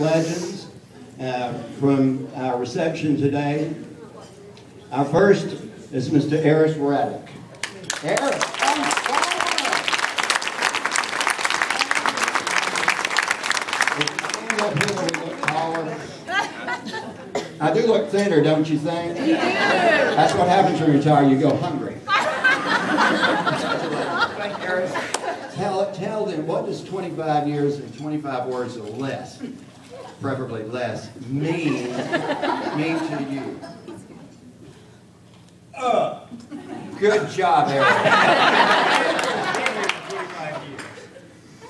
legends from our reception today. Our first is Mr. Eris Reddick. Eris, come forward. If you stand up here, we look taller. I do look thinner, don't you think? You do. That's what happens when you retire. You go hungry. Eris, tell them, what does 25 years and 25 words or less, preferably less, mean to you? Good job, Eris.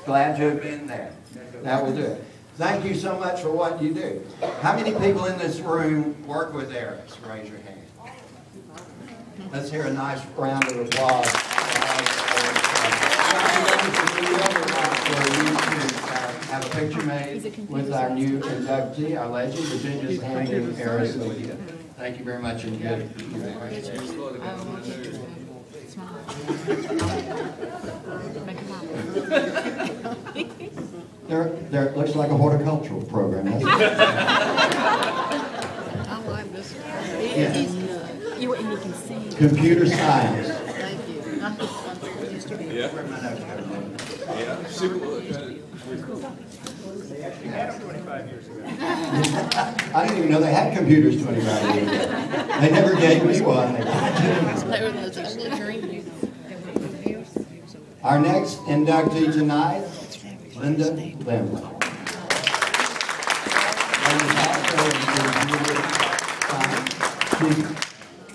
Glad you have been there. That will do it. Thank you so much for what you do. How many people in this room work with Eris? Raise your hand. Let's hear a nice round of applause. Have a picture made with our new inductee, our legend, Virginia's handing Eris a gift. Thank you very much, and good. There looks like a horticultural program. I like this one. Yeah. You can sing. Computer science. Thank you. Yeah. Super good. They actually had them 25 years ago. I didn't even know they had computers 25 years ago. They never gave me one. They were those ugly green. Our next inductee tonight, Linda Limley.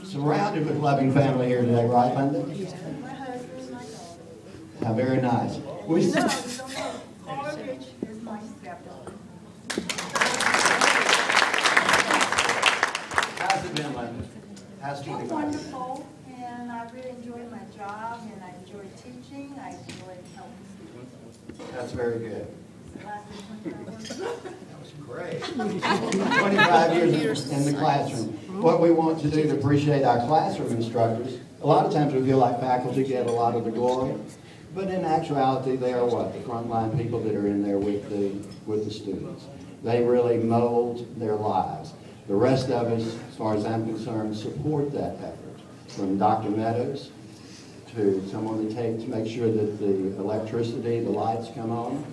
She's surrounded with loving family here today, right, Linda? How very nice. How's it been, Linda? How's It's wonderful, and I really enjoy my job, and I enjoy teaching. I enjoy helping students. That's very good. That was great. 25 years in the classroom. What we want to do to appreciate our classroom instructors, a lot of times we feel like faculty get a lot of the glory, but in actuality they are what? The frontline people that are in there with the students. They really mold their lives. The rest of us, as far as I'm concerned, support that effort. From Dr. Meadows to someone that takes to make sure that the electricity, the lights come on.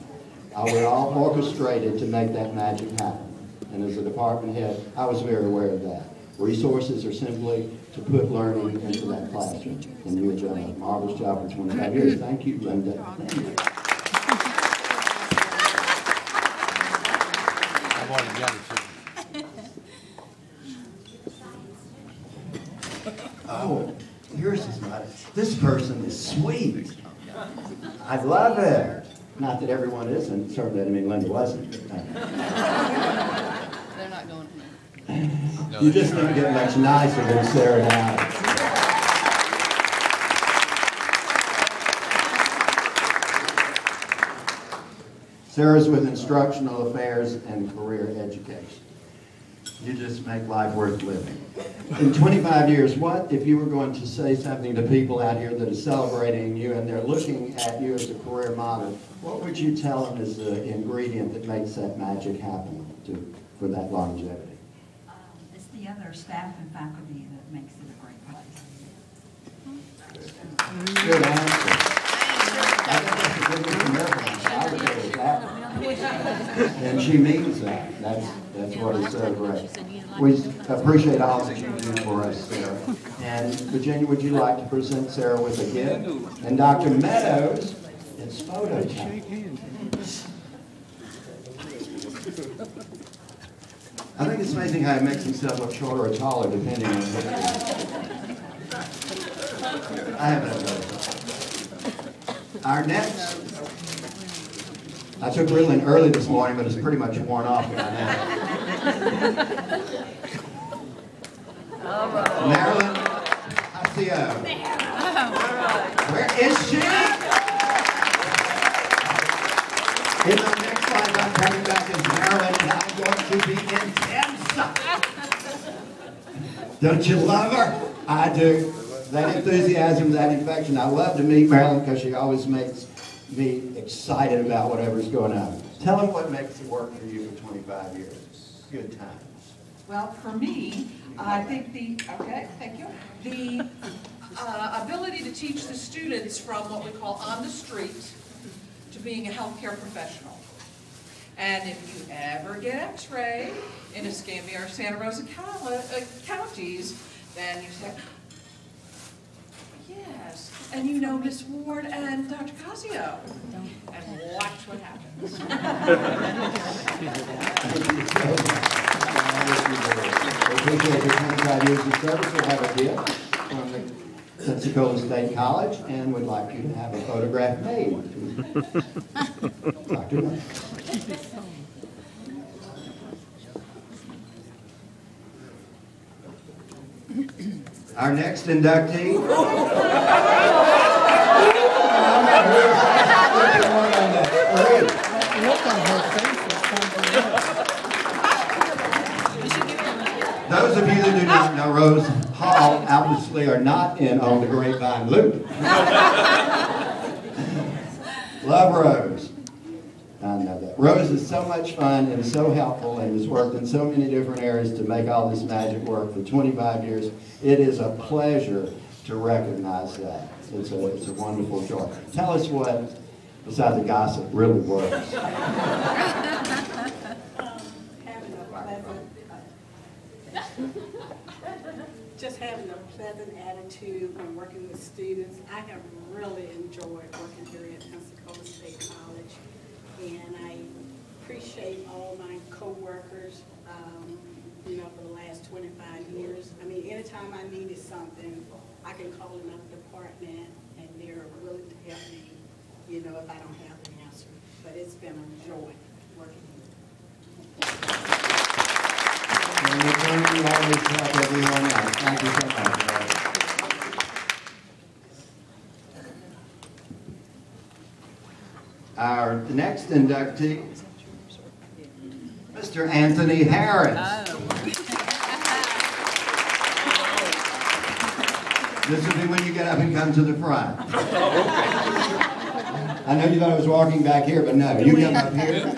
We're all orchestrated to make that magic happen. And as a department head, I was very aware of that. Resources are simply to put learning into that classroom. And you've done a marvelous job for 25 years. Thank you, Linda. Thank you. Oh, yours is not. This person is sweet. I love it. Not that everyone isn't. Certainly, I mean, Linda wasn't. They're not going to. You just don't get much nicer than Sarah and I. Sarah's with Instructional Affairs and Career Education. You just make life worth living. In 25 years, what if you were going to say something to people out here that are celebrating you and they're looking at you as a career model, what would you tell them is the ingredient that makes that magic happen for that longevity? It's the other staff and faculty that makes it a great place. Good answer. And she means that. That's what is so great. We appreciate all that you do for us, Sarah. And Virginia, would you like to present Sarah with a gift? And Dr. Meadows, it's photo time. I think it's amazing how he makes himself look shorter or taller depending on what it is. I have no Our next, I took Ritalin early this morning, but it's pretty much worn off by now. Marilyn Hacio. Where is she? In the next slide, I'm coming back as Marilyn, and I'm going to be intense. Don't you love her? I do. That enthusiasm, that infection. I love to meet Marilyn because she always makes me excited about whatever's going on. Tell them what makes it work for you for 25 years. Good times. Well, for me, I think okay, thank you. The ability to teach the students from what we call on the street to being a healthcare professional. And if you ever get x-ray in Escambia or Santa Rosa counties, then you say, yes, and you know Miss Ward and Dr. Casio, and watch what happens. We appreciate your 25 years of service. We have a gift from the Pensacola State College, and would like you to have a photograph made. Dr. Jones. Our next inductee. Those of you that do not know Rose Hall obviously are not in on the Grapevine Loop. Love Rose. I know that. Rose is so much fun and so helpful and has worked in so many different areas to make all this magic work for 25 years. It is a pleasure to recognize that. It's a wonderful joy. Tell us what, besides the gossip, really works. Just having a pleasant attitude when working with students. I have really enjoyed working here at Pensacola State College, and I appreciate all my co-workers, you know, for the last 25 years. I mean, anytime I needed something, I can call another department, and they're willing to help me, you know, if I don't have the answer. But it's been a joy working here. And we thank you always help everyone else. Thank you so much. Our next inductee, Mr. Anthony Harris. This will be when you get up and come to the front. I know you thought I was walking back here, but no, you come up here.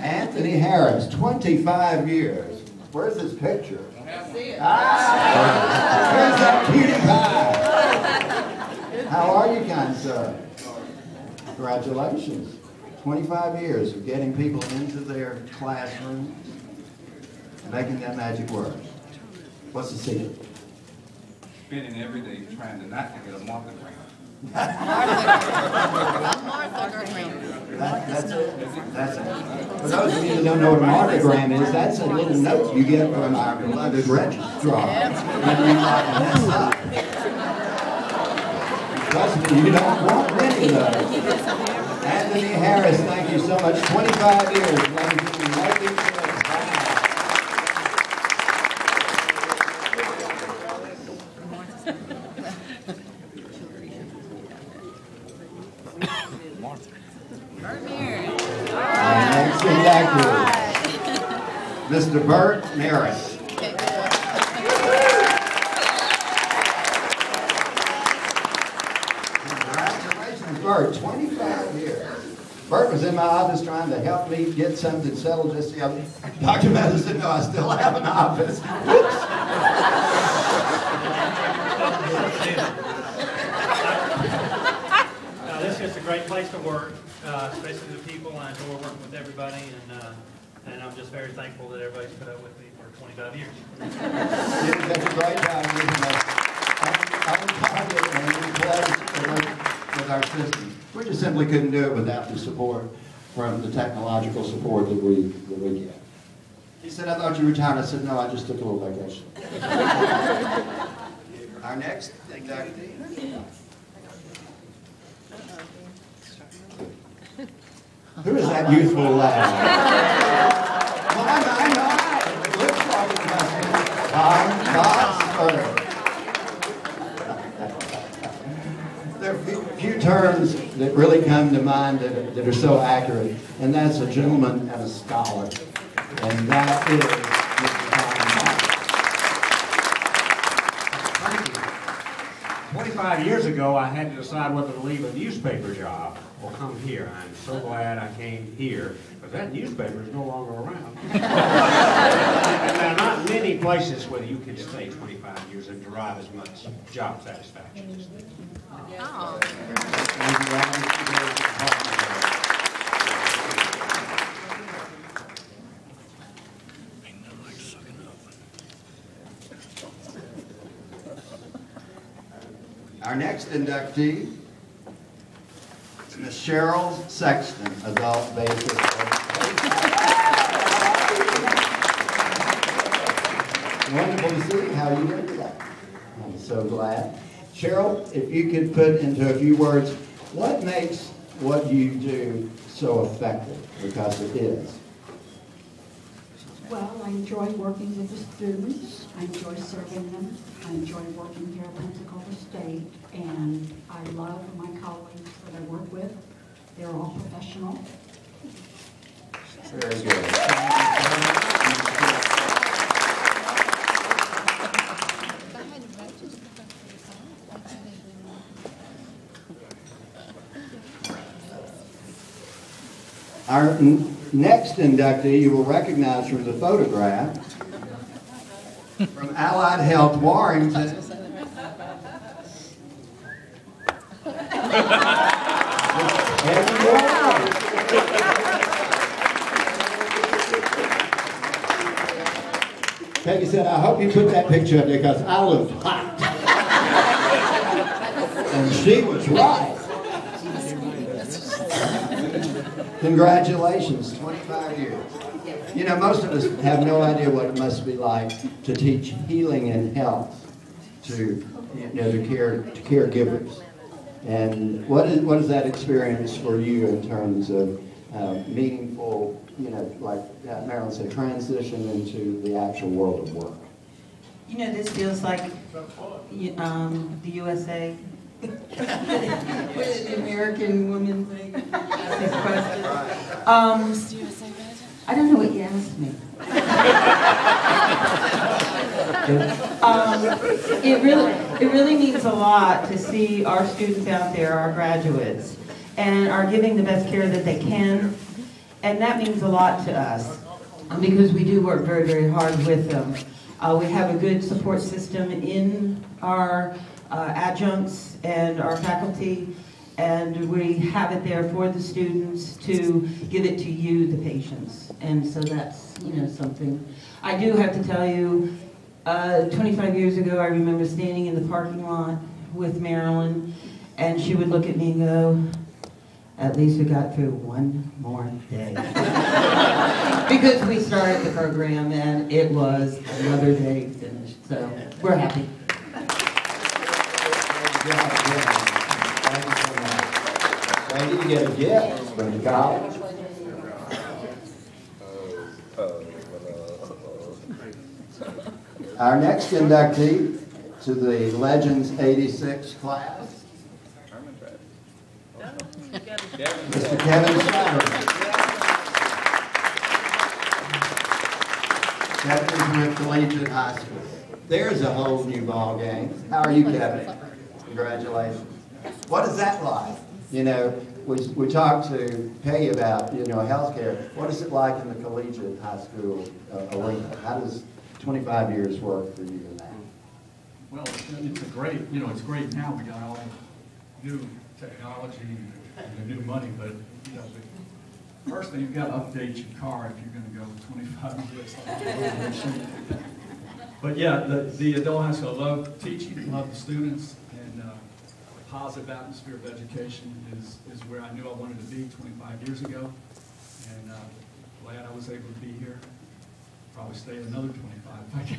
Anthony Harris, 25 years. Where's this picture? Where's that cutie pie? How are you, kind sir? Congratulations. 25 years of getting people into their classrooms and making that magic work. What's the secret? Spending every day trying to not get a Martha grant. That's it. That's it. For those of you that don't know what a marthagram is, that's a little note you get from our beloved registrar. When you mess up. Trust me, you don't want many of those. Anthony Harris, thank you so much. 25 years, ladies and gentlemen. Next inductee, Mr. Bert Maris. Congratulations, Bert, 25 years. Bert was in my office trying to help me get something settled just the other day. Dr. Mathis said, no, I still have an office. Whoops. This is just a great place to work, especially the people. I enjoy working with everybody, and I'm just very thankful that everybody's put up with me for 25 years. That's a great job. I'm target and we pledge to work with our systems. We just simply couldn't do it without the support from the technological support that we get. He said, I thought you retired. I said, no, I just took a little vacation. Our next inductee. Who is that youthful lad? Well, I know. It looks like it must be Tom Dotsberg. There are few terms that really come to mind that are so accurate, and that's a gentleman and a scholar. And that is Mr. Tom Dotsberg. Thank you. 25 years ago, I had to decide whether to leave a newspaper job Well, come here. I'm so glad I came here, because that newspaper is no longer around. And there are not many places where you can stay 25 years and derive as much job satisfaction as this. Our next inductee is Miss Cheryl Sexton, adult basic. Wonderful to see. How are you doing today? I'm so glad. Cheryl, if you could put into a few words, what makes what you do so effective? Because it is. Well, I enjoy working with the students. I enjoy serving them. I enjoy working here at Pensacola State, and I love my colleagues that I work with. They're all professional. Very good. Our next inductee, you will recognize from the photograph, from Allied Health Warrington. Peggy said, I hope you put that picture up there because I look hot. And she was right. Congratulations, 25 years. You know, most of us have no idea what it must be like to teach healing and health to caregivers. And what is that experience for you in terms of meaningful, like Marilyn said, transition into the actual world of work? You know, this feels like the USA. The American woman thing. This question. I don't know what you asked me. It really means a lot to see our students out there, our graduates, and are giving the best care that they can, and that means a lot to us because we do work very, very hard with them. We have a good support system in our adjuncts and our faculty, and we have it there for the students to give it to you, the patients. And so that's, something. I do have to tell you, 25 years ago, I remember standing in the parking lot with Marilyn, and she would look at me and go, at least we got through one more day. Because we started the program, and it was another day finished. So we're happy. Thank you so much. Ready to get a gift from college? Our next inductee to the Legends 86 class, Mr. Kevin Schneider. Kevin's with Collegiate High School. There's a whole new ball game. How are you, Kevin? Congratulations. What is that like? We talked to Peggy about, healthcare. What is it like in the collegiate high school arena? How does 25 years work for you in that? Well, it's it's great now. We got all new technology and the new money, but first thing, you've got to update your car if you're going to go 25 years. But yeah, the adult high school, I love teaching, love the students, and a positive atmosphere of education is where I knew I wanted to be 25 years ago, and glad I was able to be here. Probably stay another 25 if I can.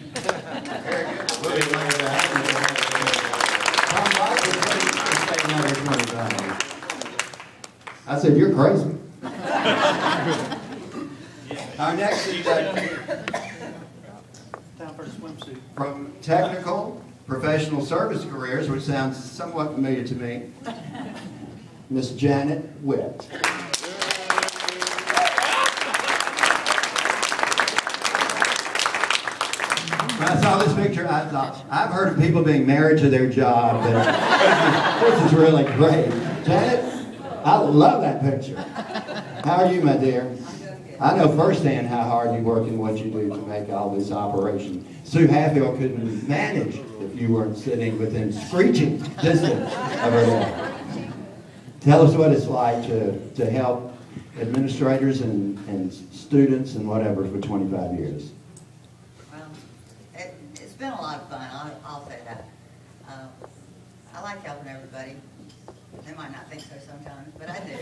Very good. We'll be glad to have you. Stay another 25. I said, you're crazy. Our next is Time for a swimsuit. from technical professional service careers, which sounds somewhat familiar to me, Miss Janet Witt. When I saw this picture, I thought, I've heard of people being married to their job, but this is really great. Janet, I love that picture. How are you, my dear? I know firsthand how hard you work and what you do to make all this operation. Sue Hatfield couldn't manage if you weren't sitting within screeching distance of her there. Tell us what it's like to help administrators and students and whatever for 25 years. Well, it's been a lot of fun, I'll say that. I like helping everybody. They might not think so sometimes, but I do.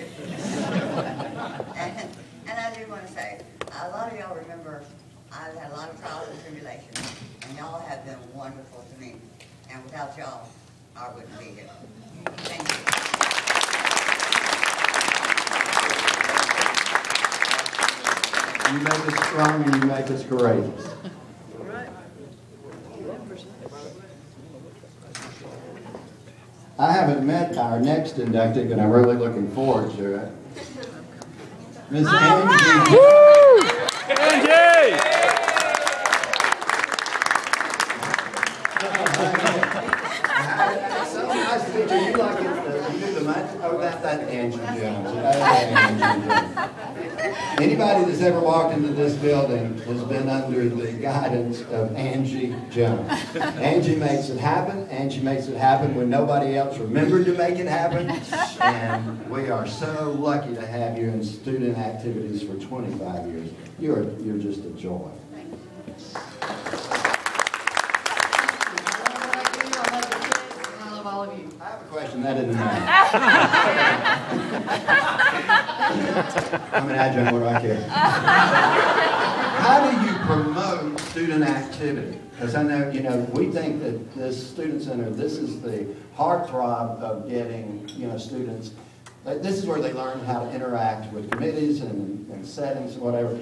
and I do want to say, a lot of y'all remember I've had a lot of trials and tribulations, and y'all have been wonderful to me. And without y'all, I wouldn't be here. Thank you. You make us strong and you make us courageous. I haven't met our next inductee, but I'm really looking forward to it. Miss Angie. Woo! Angie! It's so nice to meet you. You like it? You do the match? Oh, that's Angie Jones. Angie Jones. Anybody that's ever walked into this building has been under the guidance of Angie Jones. Angie makes it happen. Angie makes it happen when nobody else remembered to make it happen. And we are so lucky to have you in student activities for 25 years. You're just a joy. All of you. I have a question. That didn't matter. I'm an adjunct. What do I care? How do you promote student activity? Because I know, we think that this student center, this is the heartthrob of getting, students. This is where they learn how to interact with committees and settings and whatever.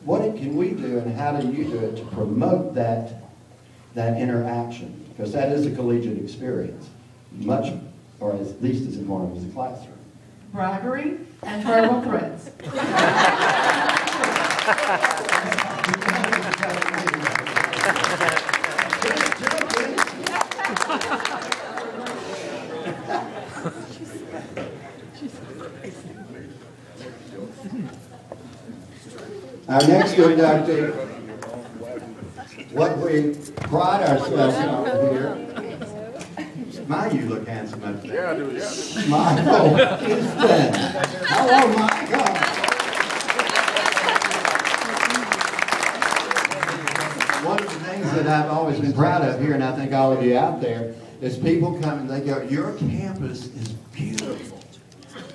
What can we do, and how do you do it to promote that interaction? Because that is a collegiate experience, much, or at least as important as the classroom. Bribery and verbal threats. Our next inductee, what we pride ourselves on here. My, you look handsome up there. Yeah, I do. Yeah. Michael Houston. Hello, Michael. One of the things that I've always been proud of here, and I think all of you out there, is people come and they go, your campus is beautiful.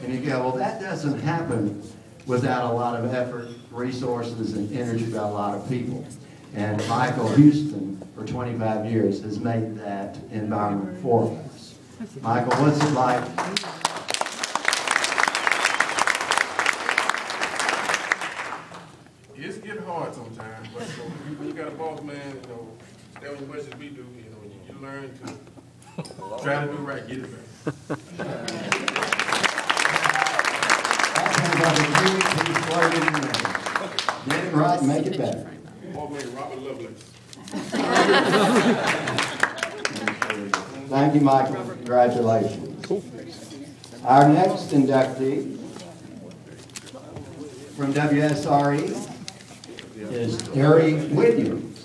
And you go, well, that doesn't happen without a lot of effort, resources, and energy by a lot of people. And Michael Houston, for 25 years, has made that environment for us. Michael, what's it like? It's getting hard sometimes, but when you got a boss man, stay on your budget as we do, you learn to try to do right, get it right. Get it right, make it better. Robert Lovelace. Thank you, Michael. Congratulations. Our next inductee from WSRE is Harry Williams.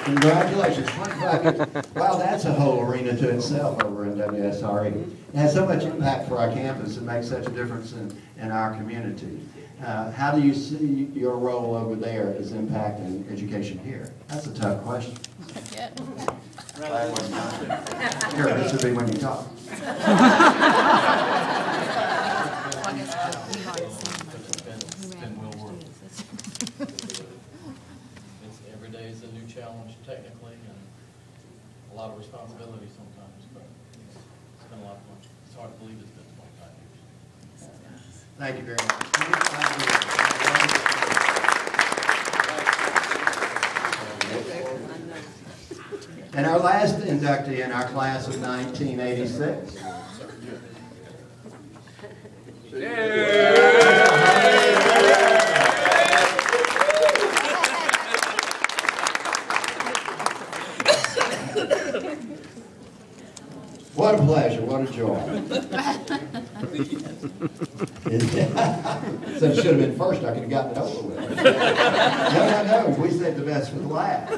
Congratulations. 25 years. Wow, that's a whole arena to itself over in WSRE. It has so much impact for our campus. It makes such a difference in our community. How do you see your role over there as impacting education here? That's a tough question. Here, this would be when you talk. Every day is a new challenge technically and a lot of responsibility sometimes, but it's been a lot of fun. It's hard to believe it's been 25 years. Thank you very much. And our last inductee in our class of 1986. So it should have been first, I could have gotten it over with. No, we saved the best for the last.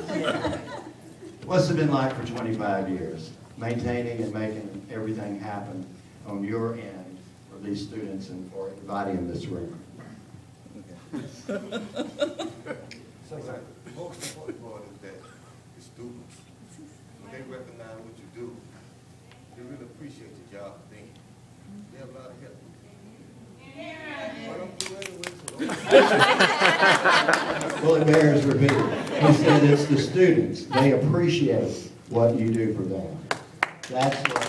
What's it been like for 25 years? Maintaining and making everything happen on your end for these students and for everybody in this room. So like, the most important part is that the students, when they recognize what you do, they really appreciate your job. They have a lot of help. Well, it bears repeating. He said it's the students. They appreciate what you do for them. That's what.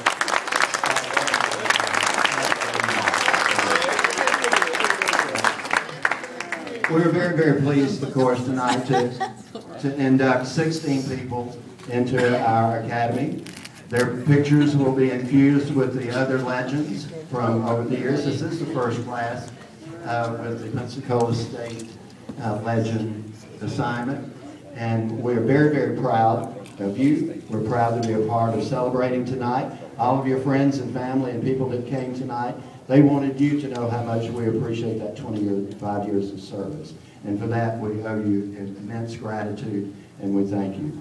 We're very, very pleased, of course, tonight to induct 16 people into our academy. Their pictures will be infused with the other legends from over the years. This is the first class with the Pensacola State Legend assignment. And we're very, very proud of you. We're proud to be a part of celebrating tonight. All of your friends and family and people that came tonight, they wanted you to know how much we appreciate that 25 years of service. And for that, we owe you immense gratitude, and we thank you.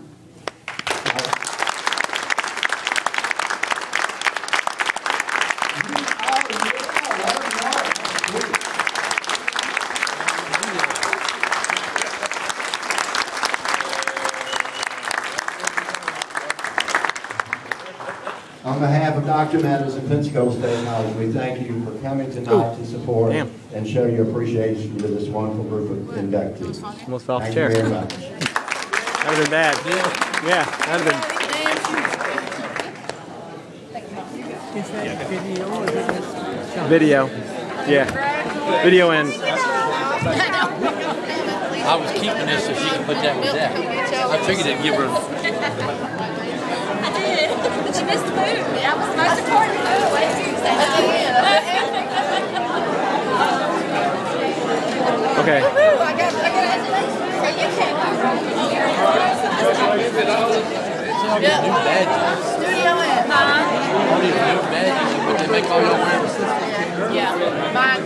On behalf of Dr. Meadows and Pensacola State College, we thank you for coming tonight to support and show your appreciation to this wonderful group of inductees. Almost fell off the Thank chair. you very much. That would have been bad. Yeah, that would have been. Video. Yeah. Video and. I was keeping this so she could put that with that. I figured it'd give her. I did. But you missed the food. That was the most important food. Wait till you say Okay. I got so you can't go wrong. Studio in. Huh? New badges, but they make all your wear. Yeah. Mine.